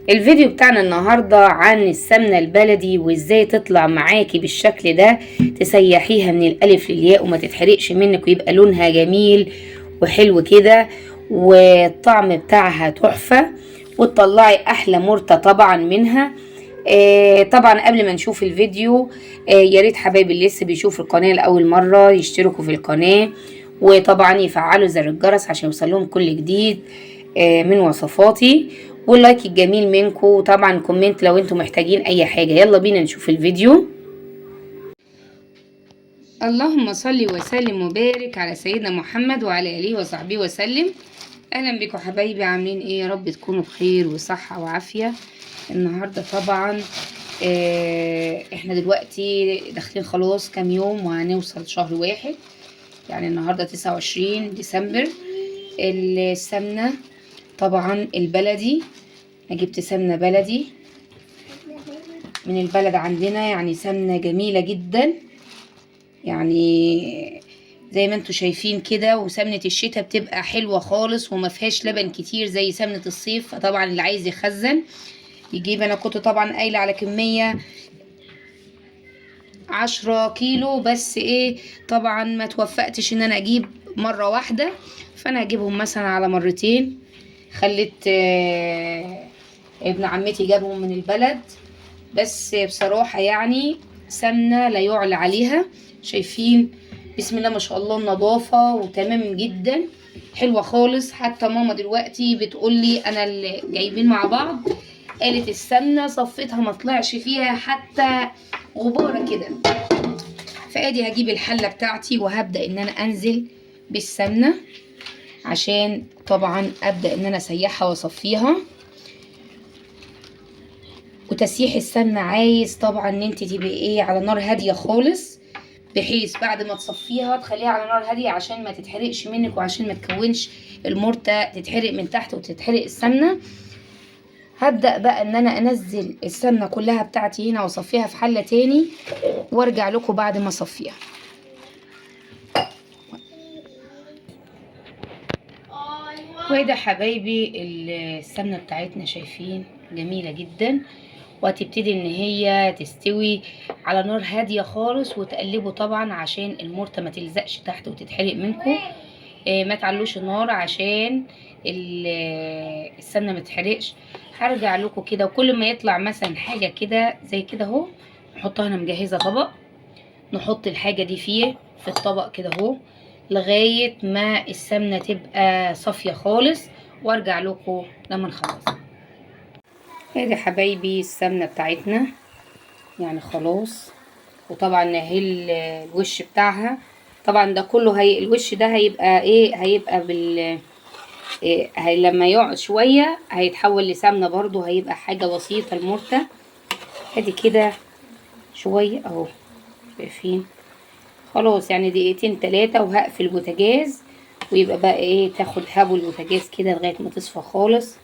الفيديو بتاعنا النهاردة عن السمنة البلدي وازاي تطلع معاكي بالشكل ده، تسيحيها من الالف للياء وما تتحرقش منك ويبقى لونها جميل وحلو كده والطعم بتاعها تحفة، وتطلعي احلى مرتة طبعا منها. طبعا قبل ما نشوف الفيديو يا ريت حبايبي اللي لسه بيشوفوا القناة لأول مرة يشتركوا في القناة، وطبعا يفعلوا زر الجرس عشان يوصلهم كل جديد من وصفاتي، واللايك الجميل منكم، وطبعا كومنت لو انتم محتاجين اي حاجة. يلا بينا نشوف الفيديو. اللهم صل وسلم وبارك على سيدنا محمد وعلى اله وصحبه وسلم. اهلا بكم حبايبي، عاملين ايه؟ يا رب تكونوا بخير وصحة وعافية. النهاردة طبعا احنا دلوقتي داخلين خلاص كام يوم وهنوصل شهر واحد، يعني النهاردة 29 ديسمبر. السمنة طبعا البلدي، انا جبت سمنة بلدي من البلد عندنا، يعني سمنة جميلة جدا، يعني زي ما انتوا شايفين كده. وسمنة الشتاء بتبقى حلوة خالص وما فيهاش لبن كتير زي سمنة الصيف، فطبعا اللي عايز يخزن يجيب. انا كنت طبعا قايلة على كمية 10 كيلو، بس ايه طبعا ما توفقتش ان انا اجيب مرة واحدة، فانا هجيبهم مثلا على مرتين. خليت ابن عمتي جابهم من البلد، بس بصراحة يعني سمنة لا يعلى عليها. شايفين بسم الله ما شاء الله النظافة وتمام جدا، حلوة خالص. حتى ماما دلوقتي بتقولي انا اللي جايبين مع بعض، قالت السمنة صفتها ما طلعش فيها حتى غبارة كده. فادي هجيب الحلة بتاعتي وهبدأ ان انا انزل بالسمنة عشان طبعا ابدأ ان انا اسيحها واصفيها. وتسييح السمنة عايز طبعا ان انت تبقي ايه على نار هادية خالص، بحيث بعد ما تصفيها تخليها على نار هادية عشان ما تتحرقش منك وعشان ما تكونش المرتة تتحرق من تحت وتتحرق السمنة. هبدأ بقى ان انا انزل السمنة كلها بتاعتي هنا واصفيها في حلة تاني، وارجع لكم بعد ما اصفيها. وده حبايبي السمنة بتاعتنا شايفين جميلة جدا، وهتبتدي ان هي تستوي على نار هادية خالص، وتقلبوا طبعا عشان المرتة ما تلزقش تحت وتتحرق منكم. ما تعلوش النار عشان السمنة ما تتحرقش. هرجع لكم كده، وكل ما يطلع مثلا حاجة كده زي كده اهو نحطها. انا مجهزة طبق نحط الحاجة دي فيه في الطبق كده اهو لغاية ما السمنة تبقى صافية خالص، وارجع لكم لما نخلص. ادي حبايبي السمنة بتاعتنا يعني خلاص، وطبعا اهي الوش بتاعها طبعا ده كله الوش ده هيبقى ايه، هيبقى إيه لما يقعد شوية هيتحول لسمنة برضو، هيبقى حاجة بسيطة المرتة. ادي كده شوية اهو شايفين خلاص، يعني دقيقتين 3 وهقفل البوتاجاز، ويبقى بقى ايه تاخد هبو البوتاجاز كده لغاية ما تصفى خالص،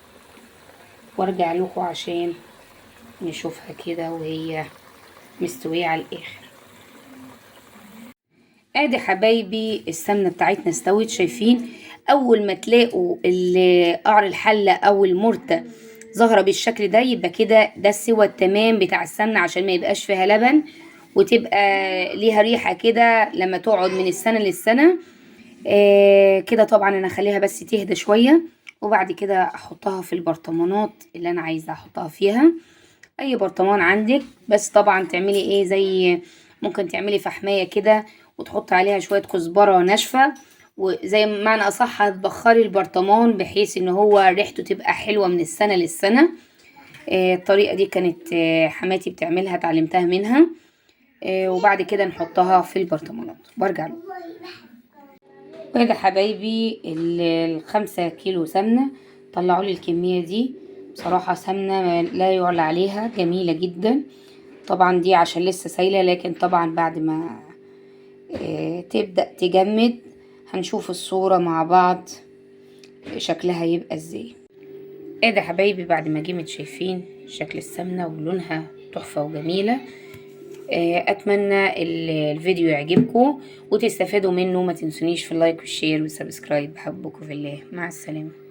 وارجع لكم عشان نشوفها كده وهي مستوية على الاخر. ادي حبايبي السمنة بتاعتنا استوت. شايفين اول ما تلاقوا قعر الحلة او المرتة ظاهرة بالشكل ده يبقى كده ده السوى التمام بتاع السمنة، عشان ما يبقاش فيها لبن وتبقى ليها ريحة كده لما تقعد من السنة للسنة. كده طبعا انا اخليها بس تهدى شوية، وبعد كده احطها في البرطمانات اللي انا عايزة احطها فيها. اي برطمان عندك، بس طبعا تعملي ايه زي ممكن تعملي فحمية كده وتحط عليها شوية كزبرة ناشفة، وزي معنى اصح هتبخري البرطمان بحيث ان هو ريحته تبقى حلوة من السنة للسنة. الطريقة دي كانت حماتي بتعملها، اتعلمتها منها. وبعد كده نحطها في البرطمانات وارجع له. وده حبايبي 5 كيلو سمنة طلعوا لي الكمية دي. بصراحة سمنة لا يعلى عليها، جميلة جدا. طبعا دي عشان لسه سايلة، لكن طبعا بعد ما تبدأ تجمد هنشوف الصورة مع بعض شكلها يبقى ازاي. ده حبايبي بعد ما جمد شايفين شكل السمنة ولونها تحفة وجميلة. اتمنى الفيديو يعجبكم وتستفادوا منه. ما تنسونيش في اللايك والشير والسبسكرايب. بحبكم في الله، مع السلامة.